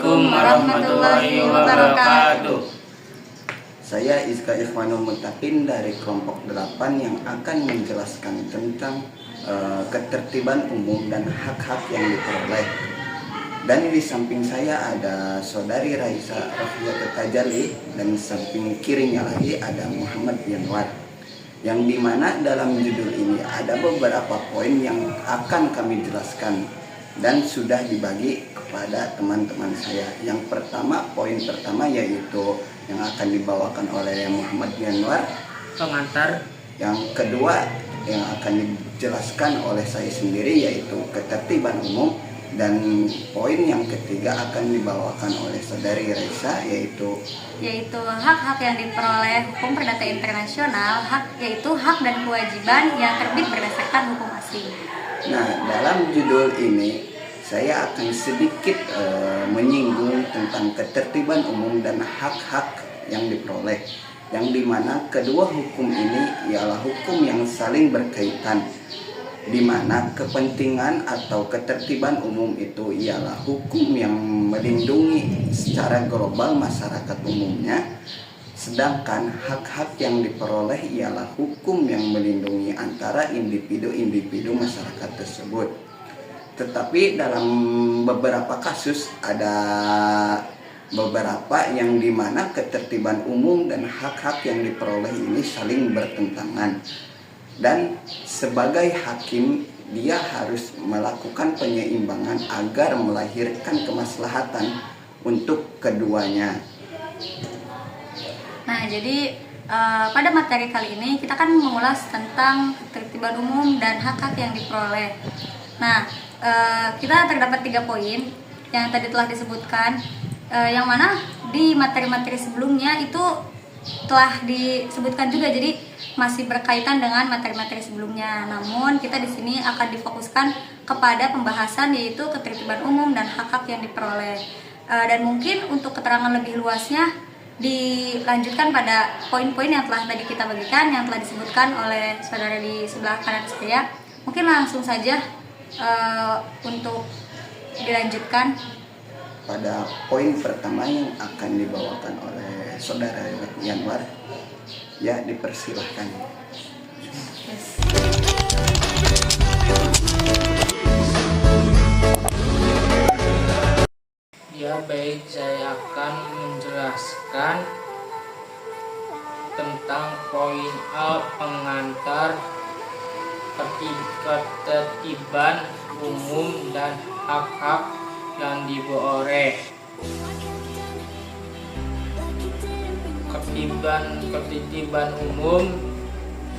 Assalamualaikum warahmatullahi wabarakatuh. Saya Izka Ikhwanul Muttaqin dari kelompok 8 yang akan menjelaskan tentang ketertiban umum dan hak-hak yang diperoleh. Dan di samping saya ada saudari Raisa Rofiatul Tajali, dan di samping kirinya lagi ada Muhammad Yanwar. Yang dimana dalam judul ini ada beberapa poin yang akan kami jelaskan dan sudah dibagi kepada teman-teman saya. Yang pertama, poin pertama yaitu yang akan dibawakan oleh Muhammad Yanwar, Pengantar. Yang kedua yang akan dijelaskan oleh saya sendiri yaitu ketertiban umum. Dan poin yang ketiga akan dibawakan oleh saudari Raisa yaitu hak-hak yang diperoleh hukum perdata internasional, yaitu hak dan kewajiban yang terbit berdasarkan hukum asing. Nah, dalam judul ini saya akan sedikit menyinggung tentang ketertiban umum dan hak-hak yang diperoleh, yang dimana kedua hukum ini ialah hukum yang saling berkaitan, di mana kepentingan atau ketertiban umum itu ialah hukum yang melindungi secara global masyarakat umumnya, sedangkan hak-hak yang diperoleh ialah hukum yang melindungi antara individu-individu masyarakat tersebut. Tetapi dalam beberapa kasus ada beberapa yang dimana ketertiban umum dan hak-hak yang diperoleh ini saling bertentangan. Dan sebagai hakim dia harus melakukan penyeimbangan agar melahirkan kemaslahatan untuk keduanya. Nah, jadi pada materi kali ini kita akan mengulas tentang ketertiban umum dan hak-hak yang diperoleh. Nah, kita terdapat 3 poin yang tadi telah disebutkan, yang mana di materi-materi sebelumnya itu telah disebutkan juga, jadi masih berkaitan dengan materi-materi sebelumnya. Namun kita di sini akan difokuskan kepada pembahasan yaitu ketertiban umum dan hak-hak yang diperoleh. Dan mungkin untuk keterangan lebih luasnya dilanjutkan pada poin-poin yang telah tadi kita bagikan, yang telah disebutkan oleh saudara di sebelah kanan saya. Mungkin langsung saja untuk dilanjutkan pada poin pertama yang akan dibawakan oleh saudara Yanwar. Ya, dipersilahkan. Ya baik, saya akan menjelaskan tentang poin A, pengantar ketertiban umum dan hak-hak yang diperoleh. Ketertiban umum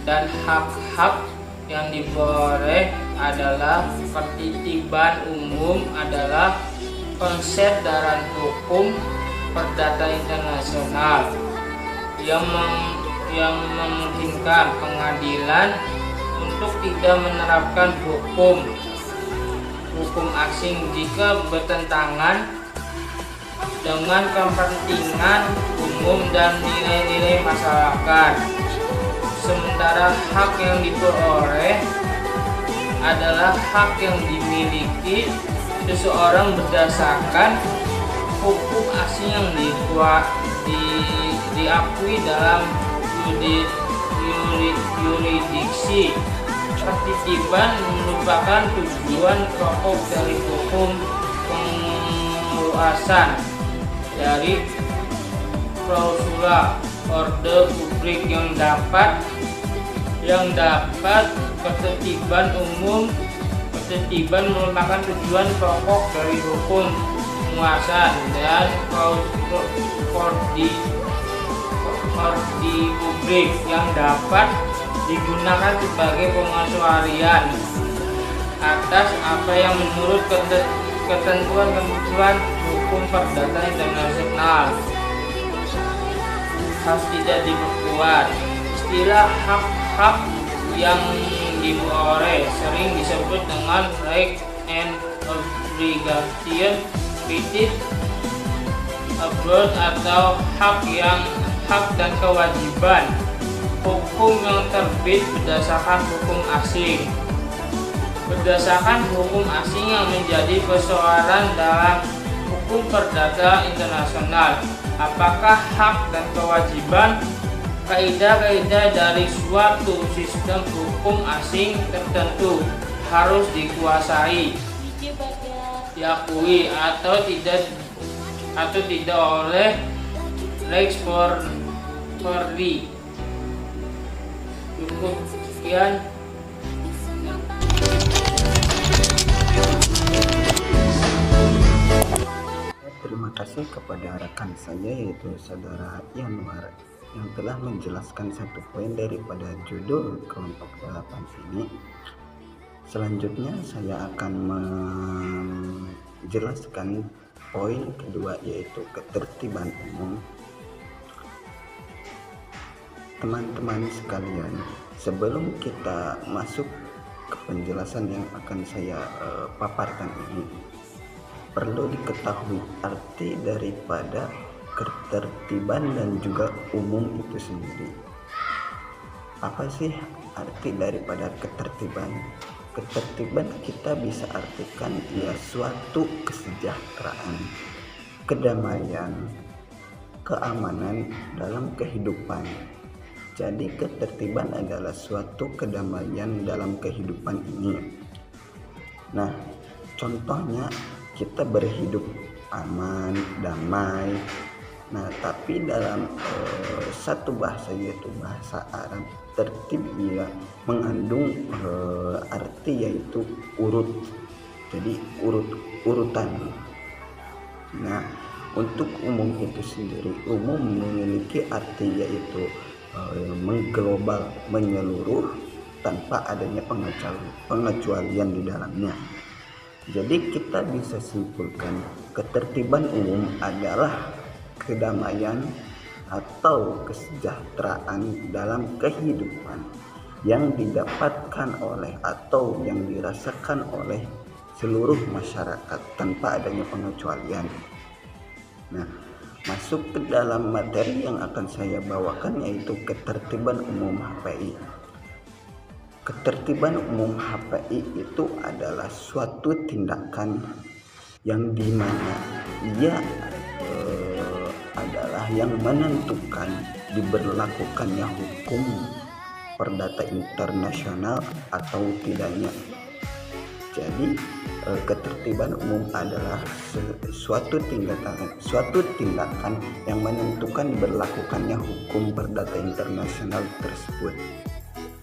dan hak-hak yang diperoleh adalah ketertiban umum adalah konsep dalam hukum perdata internasional yang memungkinkan pengadilan untuk tidak menerapkan hukum asing jika bertentangan dengan kepentingan umum dan nilai-nilai masyarakat. Sementara hak yang diperoleh adalah hak yang dimiliki seseorang berdasarkan hukum asing yang diakui dalam yurisdiksi. Ketertiban merupakan tujuan pokok dari hukum penguasaan dari klausula orde publik yang dapat ketertiban merupakan tujuan pokok dari hukum penguasaan dan orde publik yang dapat digunakan sebagai pengecualian atas apa yang menurut ketentuan hukum perdata internasional harus tidak diperkuat. Istilah hak-hak yang diperoleh sering disebut dengan right and obligation, privilege, abroad atau hak dan kewajiban. Hukum yang terbit berdasarkan hukum asing. Berdasarkan hukum asing yang menjadi persoalan dalam hukum perdata internasional. Apakah hak dan kewajiban kaidah-kaidah dari suatu sistem hukum asing tertentu harus dikuasai, diakui atau tidak oleh Rex Cordy. Cukup sekian. Terima kasih kepada rekan saya yaitu saudara Yanwar yang telah menjelaskan satu poin daripada judul kelompok 8 ini. Selanjutnya saya akan menjelaskan poin kedua yaitu ketertiban umum. Teman-teman sekalian, sebelum kita masuk ke penjelasan yang akan saya paparkan ini, perlu diketahui arti daripada ketertiban dan juga umum itu sendiri. Apa sih arti daripada ketertiban? Ketertiban kita bisa artikan ya suatu kesejahteraan, kedamaian, keamanan dalam kehidupan. Jadi ketertiban adalah suatu kedamaian dalam kehidupan ini. Nah, contohnya kita berhidup aman, damai. Nah, tapi dalam satu bahasa yaitu bahasa Arab, tertib ia mengandung arti yaitu urut. Jadi urutan. Nah, untuk umum itu sendiri, umum memiliki arti yaitu mengglobal, menyeluruh tanpa adanya pengecualian di dalamnya. Jadi kita bisa simpulkan ketertiban umum adalah kedamaian atau kesejahteraan dalam kehidupan yang didapatkan oleh atau yang dirasakan oleh seluruh masyarakat tanpa adanya pengecualian. Nah, masuk ke dalam materi yang akan saya bawakan yaitu ketertiban umum HPI. Ketertiban umum HPI itu adalah suatu tindakan yang dimana ia adalah yang menentukan diberlakukannya hukum perdata internasional atau tidaknya. Jadi ketertiban umum adalah suatu tindakan yang menentukan diberlakukannya hukum perdata internasional tersebut.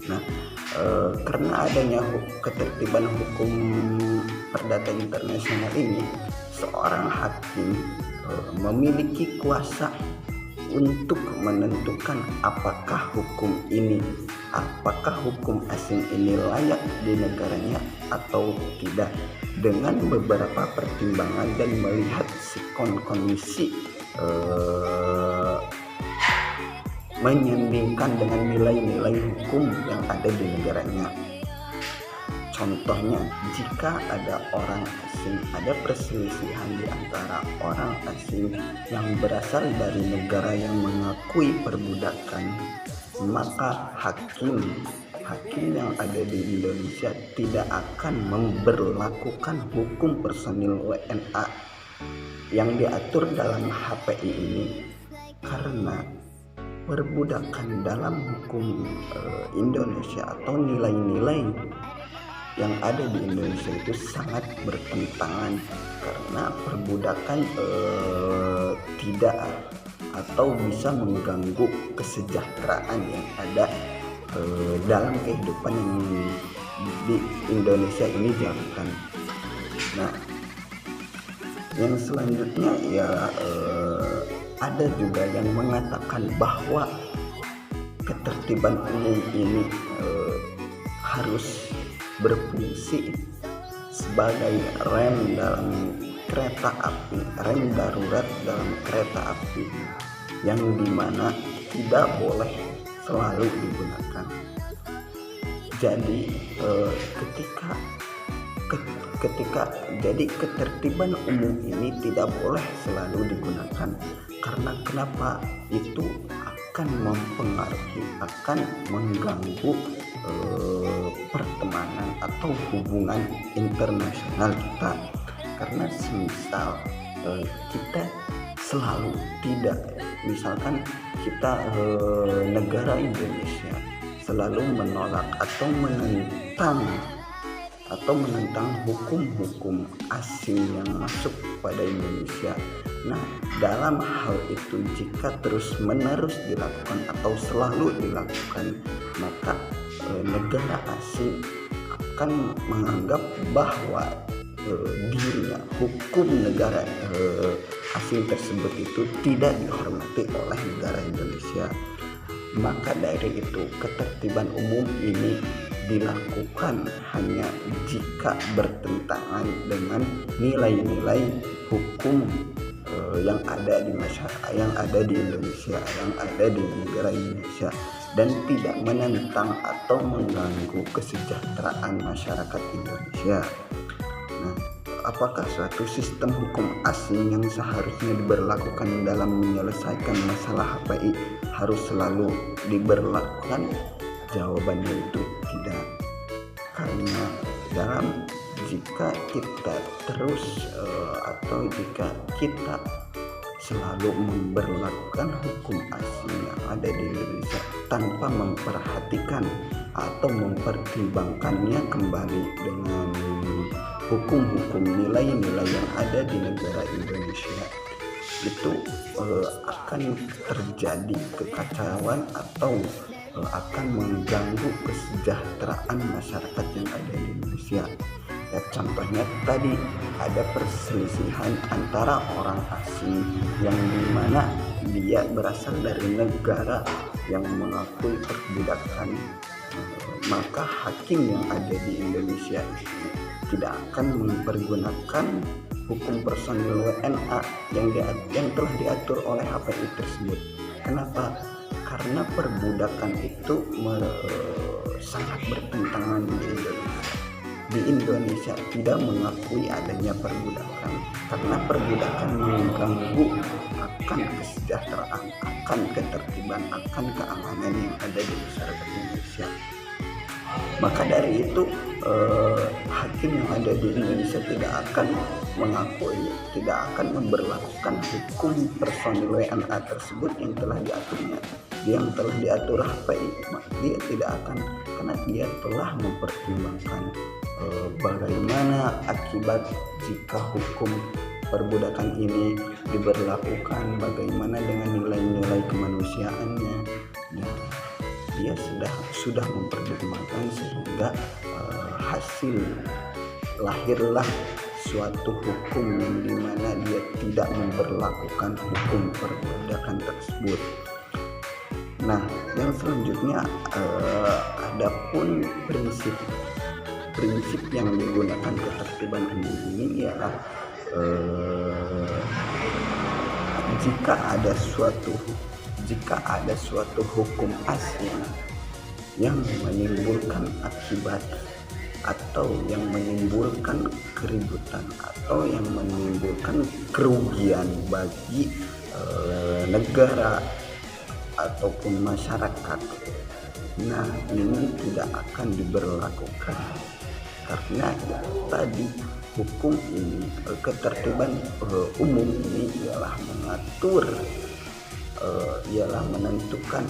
Nah, karena adanya ketertiban hukum perdata internasional ini, seorang hakim memiliki kuasa untuk menentukan apakah hukum asing ini layak di negaranya atau tidak, dengan beberapa pertimbangan dan melihat kondisi menyandingkan dengan nilai-nilai hukum yang ada di negaranya. Contohnya, jika ada orang asing, ada perselisihan di antara orang asing yang berasal dari negara yang mengakui perbudakan, maka hakim yang ada di Indonesia tidak akan memberlakukan hukum personil WNA yang diatur dalam HPI ini, karena perbudakan dalam hukum Indonesia atau nilai-nilai yang ada di Indonesia itu sangat bertentangan, karena perbudakan tidak atau bisa mengganggu kesejahteraan yang ada dalam kehidupan yang di Indonesia ini jalankan. Nah, yang selanjutnya ya ada juga yang mengatakan bahwa ketertiban umum ini harus berfungsi sebagai rem dalam kereta api, rem darurat dalam kereta api, yang dimana tidak boleh selalu digunakan. Jadi jadi ketertiban umum ini tidak boleh selalu digunakan, karena kenapa? Itu akan mempengaruhi, akan mengganggu pertemanan atau hubungan internasional kita. Karena semisal kita selalu tidak, misalkan kita negara Indonesia selalu menolak atau menentang hukum-hukum asing yang masuk pada Indonesia. Nah, dalam hal itu jika terus-menerus dilakukan atau selalu dilakukan, maka negara asing akan menganggap bahwa dirinya, hukum negara asing tersebut itu tidak dihormati oleh negara Indonesia. Maka dari itu ketertiban umum ini dilakukan hanya jika bertentangan dengan nilai-nilai hukum yang ada di masyarakat, yang ada di Indonesia, yang ada di negara Indonesia, dan tidak menentang atau mengganggu kesejahteraan masyarakat Indonesia. Nah, apakah suatu sistem hukum asing yang seharusnya diberlakukan dalam menyelesaikan masalah HPI harus selalu diberlakukan? Jawabannya itu tidak. Karena jika kita terus atau jika kita selalu memberlakukan hukum asing yang ada di Indonesia tanpa memperhatikan atau mempertimbangkannya kembali dengan hukum-hukum nilai-nilai yang ada di negara Indonesia, itu akan terjadi kekacauan atau akan mengganggu kesejahteraan masyarakat yang ada di Indonesia. Ya, contohnya tadi ada perselisihan antara orang asing yang dimana dia berasal dari negara yang mengakui perbudakan, maka hakim yang ada di Indonesia tidak akan mempergunakan hukum personil WNA yang telah diatur oleh HPI tersebut. Kenapa? Karena perbudakan itu sangat bertentangan di Indonesia. Di Indonesia tidak mengakui adanya perbudakan karena perbudakan mengganggu akan kesejahteraan, akan ketertiban, akan keamanan yang ada di masyarakat Indonesia. Maka dari itu hakim yang ada di Indonesia tidak akan mengakui, tidak akan memberlakukan hukum personil WNA tersebut yang telah diatur HPI. Dia tidak akan, karena dia telah mempertimbangkan bagaimana akibat jika hukum perbudakan ini diberlakukan, bagaimana dengan nilai-nilai kemanusiaannya. Nah, dia sudah mempertimbangkan sehingga hasil lahirlah suatu hukum yang dimana dia tidak memberlakukan hukum perbudakan tersebut. Nah, yang selanjutnya adapun prinsip yang digunakan ketertiban umum ini ialah jika ada suatu hukum asing yang menimbulkan akibat atau yang menimbulkan keributan atau yang menimbulkan kerugian bagi negara ataupun masyarakat, nah ini tidak akan diberlakukan karena tadi hukum ini, ketertiban umum ini ialah mengatur, ialah menentukan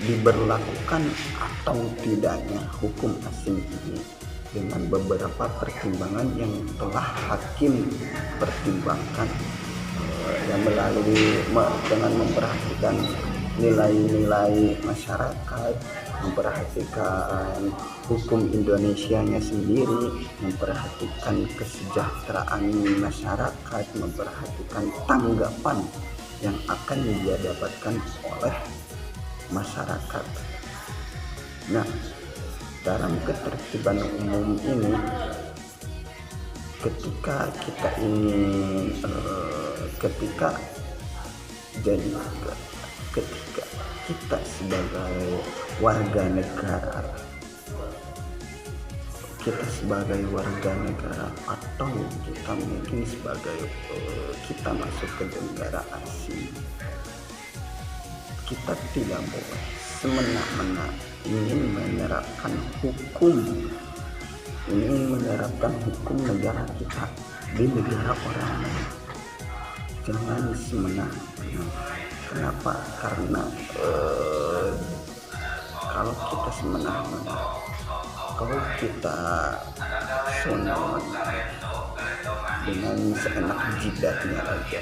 diberlakukan atau tidaknya hukum asing ini dengan beberapa pertimbangan yang telah hakim pertimbangkan, yang melalui dengan memperhatikan nilai-nilai masyarakat, memperhatikan hukum Indonesianya sendiri, memperhatikan kesejahteraan masyarakat, memperhatikan tanggapan yang akan dia dapatkan oleh masyarakat. Nah, dalam ketertiban umum ini, ketika kita ingin ketika kita sebagai warga negara, atau kita mungkin sebagai kita masuk ke negara asing, kita tidak boleh semena-mena ingin menerapkan hukum negara kita di negara orang lain. Jangan semena-mena. Kenapa? Karena kalau kita semena-mena, kalau kita sono dengan seenak jidatnya aja,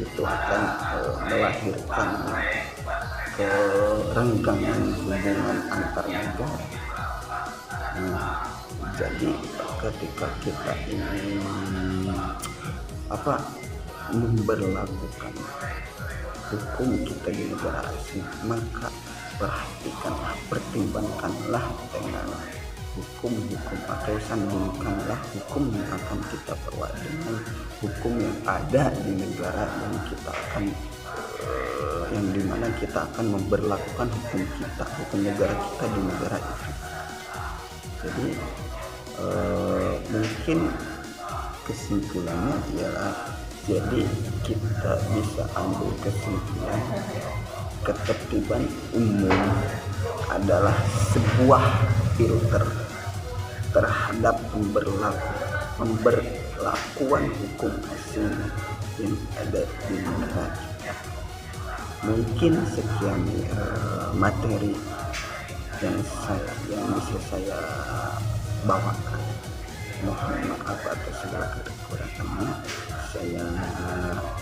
itu akan melahirkan kerenggangan hubungan antar negara. Nah, jadi ketika kita ingin memberlakukan hukum kita di negara asing, maka pertimbangkanlah dengan hukum-hukum atau sandingkanlah hukum yang akan kita perbuat dengan hukum yang ada di negara yang dimana kita akan memberlakukan hukum negara kita di negara itu. Jadi mungkin kesimpulannya ialah, jadi kita bisa ambil kesimpulan ketertiban umum adalah sebuah filter terhadap pemberlakuan hukum asing yang ada di negara kita. Mungkin sekian materi yang bisa saya bawakan. Mohon maaf atas segala kekurangannya. Saya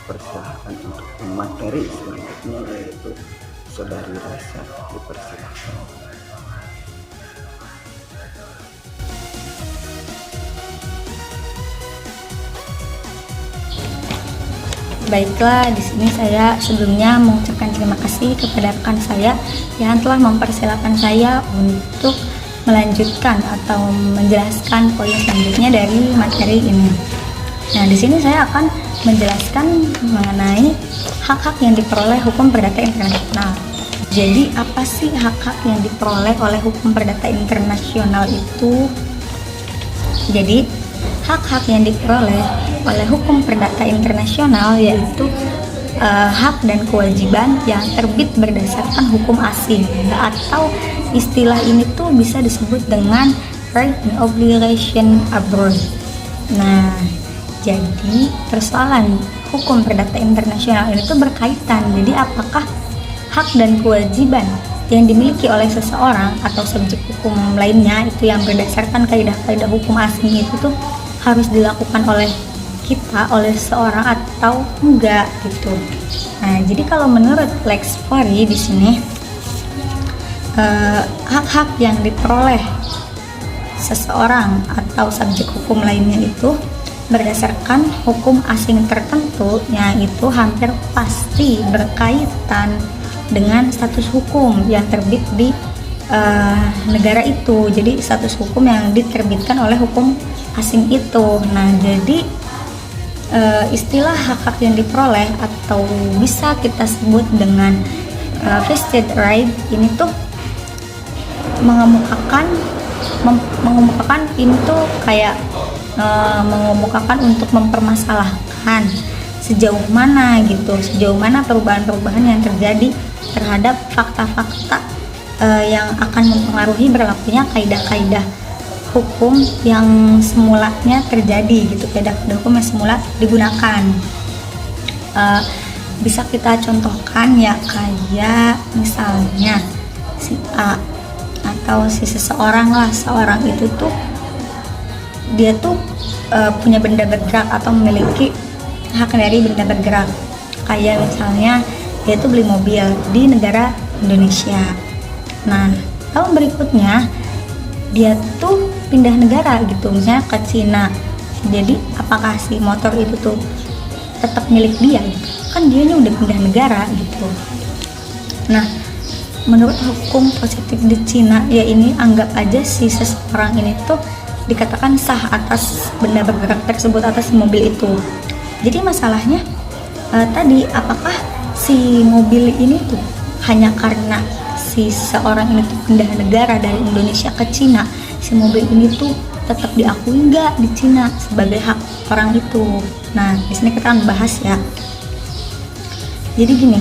persilahkan untuk materi selanjutnya, yaitu Saudari Rasa, dipersilahkan. Baiklah, di sini saya sebelumnya mengucapkan terima kasih kepada rekan saya yang telah mempersilahkan saya untuk melanjutkan atau menjelaskan poin selanjutnya dari materi ini. Nah, di sini saya akan menjelaskan mengenai hak-hak yang diperoleh hukum perdata internasional. Jadi, apa sih hak-hak yang diperoleh oleh hukum perdata internasional itu? Jadi, hak-hak yang diperoleh oleh hukum perdata internasional yaitu hak dan kewajiban yang terbit berdasarkan hukum asing, atau istilah ini tuh bisa disebut dengan right and obligation abroad. Nah, jadi persoalan hukum perdata internasional ini tuh berkaitan. Jadi apakah hak dan kewajiban yang dimiliki oleh seseorang atau subjek hukum lainnya itu yang berdasarkan kaidah-kaidah hukum asing itu tuh harus dilakukan oleh kita, oleh seseorang atau enggak gitu. Nah, jadi kalau menurut Lex Fori di sini hak-hak yang diperoleh seseorang atau subjek hukum lainnya itu berdasarkan hukum asing tertentu, yaitu hampir pasti berkaitan dengan status hukum yang terbit di negara itu. Jadi status hukum yang diterbitkan oleh hukum asing itu. Nah, jadi istilah hak-hak yang diperoleh atau bisa kita sebut dengan vested right ini tuh mengemukakan pintu kayak mengemukakan untuk mempermasalahkan sejauh mana perubahan-perubahan yang terjadi terhadap fakta-fakta yang akan mempengaruhi berlakunya kaidah-kaidah hukum yang semulanya terjadi gitu, kaidah-kaidah hukum yang semula digunakan. Bisa kita contohkan ya, kayak misalnya si A atau si seorang itu tuh dia tuh punya benda bergerak atau memiliki hak dari benda bergerak. Kayak misalnya dia tuh beli mobil di negara Indonesia. Nah, tahun berikutnya dia tuh pindah negara gitu, misalnya ke Cina. Jadi apakah si motor itu tuh tetap milik dia gitu? Kan dianya udah pindah negara gitu. Nah, menurut hukum positif di Cina ya, ini anggap aja si seseorang ini tuh dikatakan sah atas benda bergerak tersebut, atas mobil itu. Jadi masalahnya tadi, apakah si mobil ini tuh hanya karena si seorang ini tuh pindah negara dari Indonesia ke Cina, si mobil ini tuh tetap diakui nggak di Cina sebagai hak orang itu? Nah, di sini kita akan bahas ya. Jadi gini,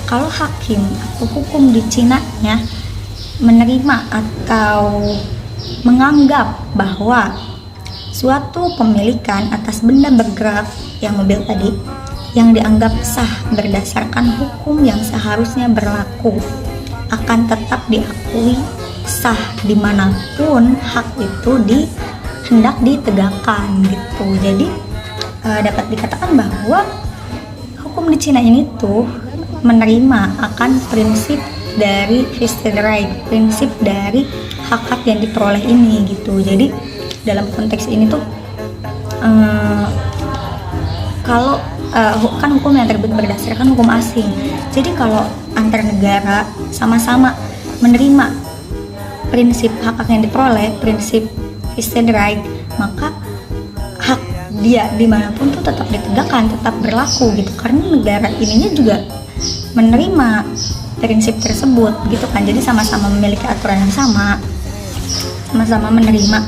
kalau hakim atau hukum di Cina-nya menerima atau menganggap bahwa suatu pemilikan atas benda bergerak yang mobil tadi yang dianggap sah berdasarkan hukum yang seharusnya berlaku akan tetap diakui sah dimanapun hak itu hendak ditegakkan gitu. Jadi dapat dikatakan bahwa hukum di Cina ini tuh menerima akan prinsip dari vested right, prinsip dari hak-hak yang diperoleh ini gitu. Jadi dalam konteks ini tuh kalau kan hukum yang terbit berdasarkan hukum asing. Jadi kalau antar negara sama-sama menerima prinsip hak-hak yang diperoleh, prinsip vested right, maka hak dia dimanapun tuh tetap ditegakkan, tetap berlaku gitu. Karena negara ininya juga menerima prinsip tersebut gitu kan. Jadi sama-sama memiliki aturan yang sama-sama menerima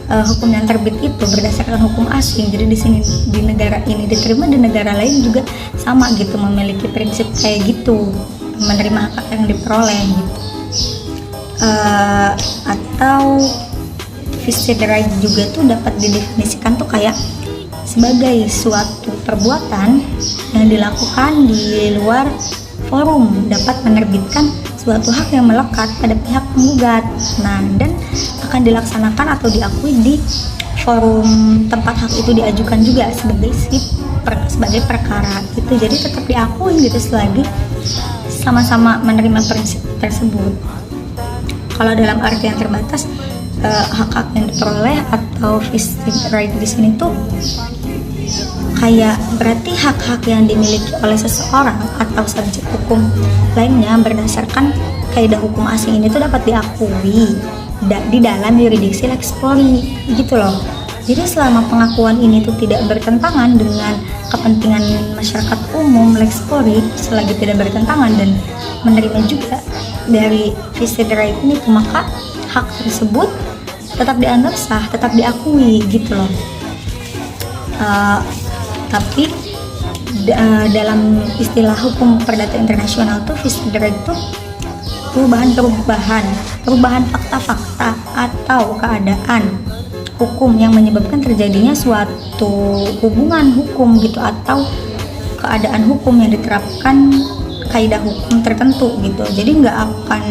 hukum yang terbit itu berdasarkan hukum asing. Jadi di sini di negara ini diterima, di negara lain juga sama gitu, memiliki prinsip kayak gitu, menerima hak yang diperoleh gitu. Atau vested right juga tuh dapat didefinisikan tuh kayak sebagai suatu perbuatan yang dilakukan di luar forum dapat menerbitkan suatu hak yang melekat pada pihak penggugat. Nah, dan akan dilaksanakan atau diakui di forum tempat hak itu diajukan juga sebagai perkara gitu. Jadi tetap diakui gitu selagi sama-sama menerima prinsip tersebut. Kalau dalam arti yang terbatas, hak-hak yang diperoleh atau vested right di sini tuh kayak berarti hak-hak yang dimiliki oleh seseorang atau subjek hukum lainnya berdasarkan kaidah hukum asing ini tuh dapat diakui di dalam yuridiksi lex Flori gitu loh. Jadi selama pengakuan ini tuh tidak bertentangan dengan kepentingan masyarakat umum lex Flori, selagi tidak bertentangan dan menerima juga dari vested right ini tuh, maka hak tersebut tetap dianggap sah, tetap diakui gitu loh. Tapi dalam istilah hukum perdata internasional tuh vested right itu perubahan fakta-fakta atau keadaan hukum yang menyebabkan terjadinya suatu hubungan hukum gitu, atau keadaan hukum yang diterapkan kaidah hukum tertentu gitu. Jadi nggak akan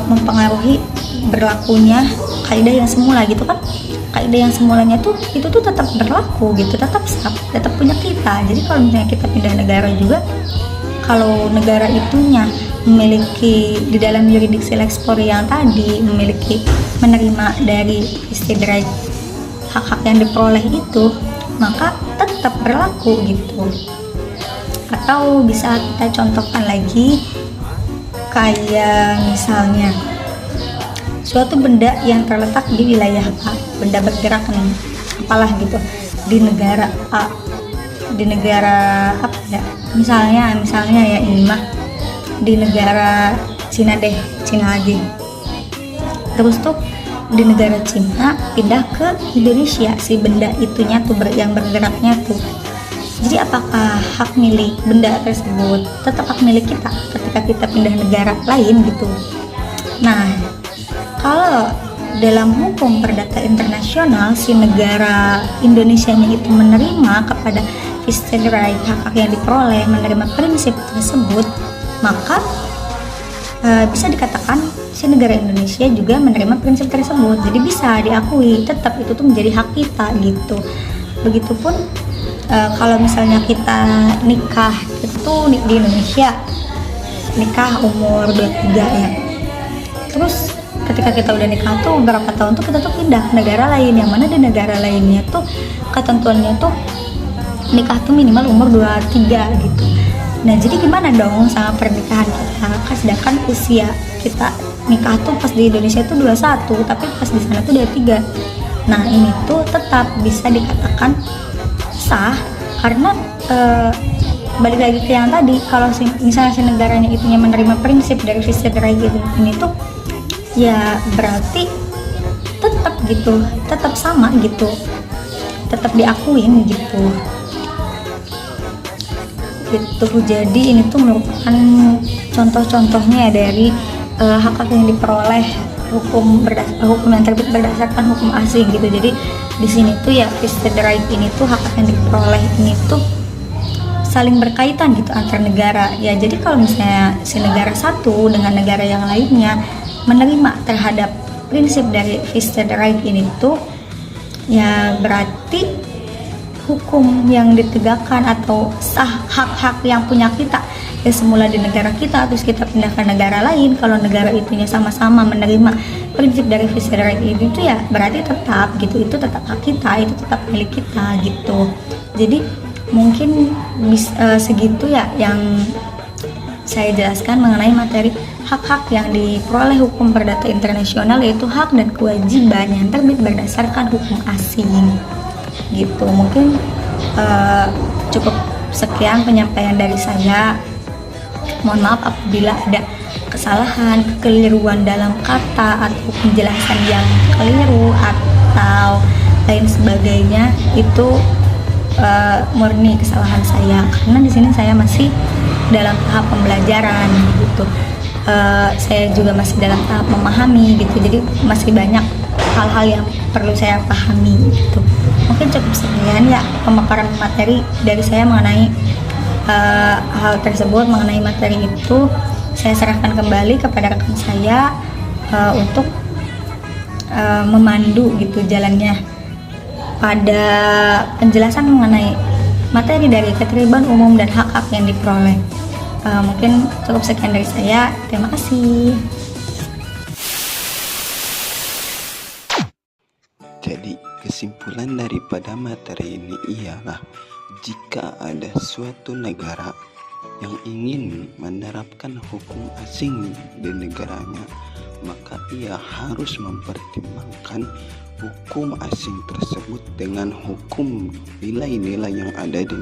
mempengaruhi berlakunya kaidah yang semula gitu kan. Kaidah yang semulanya tuh itu tuh tetap berlaku gitu, tetap sah, tetap punya kita. Jadi kalau misalnya kita pindah negara juga, kalau negara itunya memiliki di dalam yuridiksi lex Flori yang tadi menerima dari vested right, hak-hak yang diperoleh itu, maka tetap berlaku gitu. Atau bisa kita contohkan lagi kayak misalnya suatu benda yang terletak di wilayah A, benda bergerak nih, apalah gitu, di negara A, di negara apa ya, misalnya ya ini mah di negara Cina deh, Cina lagi. Terus tuh di negara Cina pindah ke Indonesia si benda itunya tuh yang bergeraknya tuh. Jadi apakah hak milik benda tersebut tetap hak milik kita ketika kita pindah negara lain gitu? Nah, kalau dalam hukum perdata internasional si negara Indonesianya itu menerima kepada vested right, hak-hak yang diperoleh, menerima prinsip tersebut, maka bisa dikatakan si negara Indonesia juga menerima prinsip tersebut. Jadi bisa diakui, tetap itu tuh menjadi hak kita gitu. Begitupun kalau misalnya kita nikah itu di Indonesia, nikah umur 23 ya, terus ketika kita udah nikah tuh beberapa tahun tuh kita tuh pindah ke negara lain, yang mana di negara lainnya tuh ketentuannya tuh nikah tuh minimal umur 23 gitu. Nah jadi gimana dong sama pernikahan kita, sedangkan usia kita nikah tuh pas di Indonesia tuh 21, tapi pas di sana tuh 23. Nah ini tuh tetap bisa dikatakan sah karena balik lagi ke yang tadi, kalau misalnya si negaranya itunya menerima prinsip dari vested right ini tuh ya berarti tetap gitu, tetap sama gitu, tetap diakuin gitu. Jadi ini tuh merupakan contoh-contohnya dari hak-hak yang diperoleh hukum yang terbit berdasarkan hukum asing gitu. Jadi di sini tuh ya vested right ini tuh hak yang diperoleh ini tuh saling berkaitan gitu antar negara ya. Jadi kalau misalnya si negara satu dengan negara yang lainnya menerima terhadap prinsip dari vested right ini tuh ya berarti hukum yang ditegakkan atau sah hak-hak yang punya kita ya semula di negara kita terus kita pindah ke negara lain, kalau negara itunya sama-sama menerima prinsip dari vested right ini tuh ya berarti tetap gitu, itu tetap hak kita, itu tetap milik kita gitu. Jadi mungkin segitu ya yang saya jelaskan mengenai materi hak-hak yang diperoleh hukum perdata internasional, yaitu hak dan kewajiban yang terbit berdasarkan hukum asing gitu. Mungkin cukup sekian penyampaian dari saya. Mohon maaf apabila ada kesalahan, kekeliruan dalam kata atau penjelasan yang keliru atau lain sebagainya, itu murni kesalahan saya karena di sini saya masih dalam tahap pembelajaran gitu. Saya juga masih dalam tahap memahami gitu, jadi masih banyak hal-hal yang perlu saya pahami gitu. Mungkin cukup sekian ya pemaparan materi dari saya mengenai hal tersebut. Mengenai materi itu saya serahkan kembali kepada rekan saya untuk memandu gitu jalannya pada penjelasan mengenai materi dari ketertiban umum dan hak-hak yang diperoleh. Mungkin cukup sekian dari saya. Terima kasih. Jadi kesimpulan daripada materi ini ialah jika ada suatu negara yang ingin menerapkan hukum asing di negaranya, maka ia harus mempertimbangkan hukum asing tersebut dengan hukum nilai-nilai yang ada di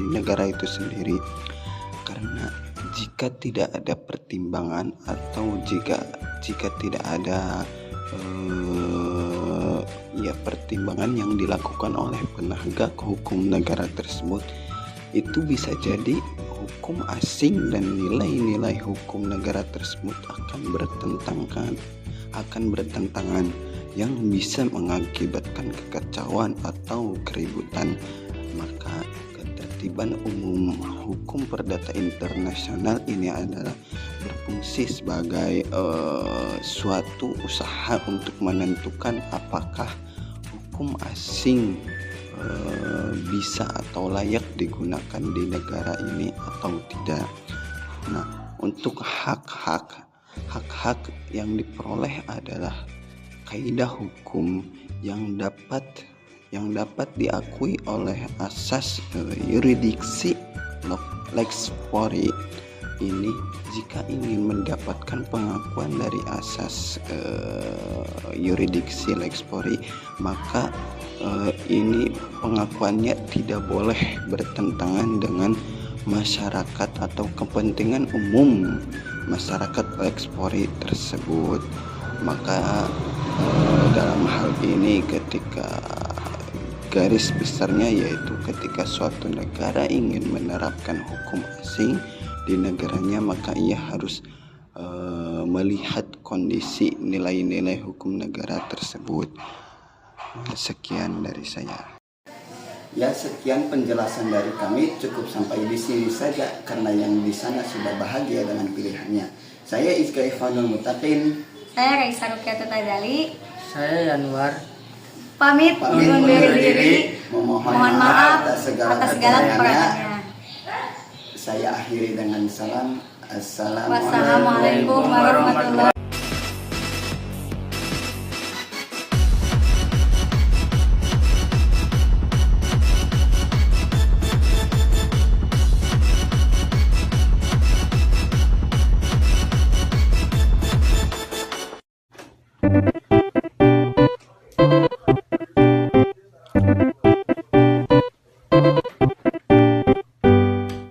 negara itu sendiri. Karena jika tidak ada pertimbangan atau jika tidak ada pertimbangan yang dilakukan oleh penegak hukum negara tersebut, itu bisa jadi hukum asing dan nilai-nilai hukum negara tersebut akan bertentangan yang bisa mengakibatkan kekacauan atau keributan. Maka ketertiban umum hukum perdata internasional ini adalah berfungsi sebagai suatu usaha untuk menentukan apakah hukum asing bisa atau layak digunakan di negara ini atau tidak. Nah, untuk hak-hak yang diperoleh adalah kaidah hukum yang dapat diakui oleh asas yurisdiksi lex fori. Ini jika ingin mendapatkan pengakuan dari asas yurisdiksi lex fori, maka ini pengakuannya tidak boleh bertentangan dengan masyarakat atau kepentingan umum masyarakat lex fori tersebut. Maka dalam hal ini ketika garis besarnya yaitu ketika suatu negara ingin menerapkan hukum asing di negaranya, maka ia harus melihat kondisi nilai-nilai hukum negara tersebut. Sekian dari saya. Ya, sekian penjelasan dari kami, cukup sampai di sini saja karena yang di sana sudah bahagia dengan pilihannya. Saya Izka Ikhwanul Mutaqin. Saya Raisa Rukiatul Tazali. Saya Yanwar. Pamit undur diri. Mohon maaf atas segala kekurangannya. Saya akhiri dengan salam. Wassalamualaikum warahmatullahi wabarakatuh.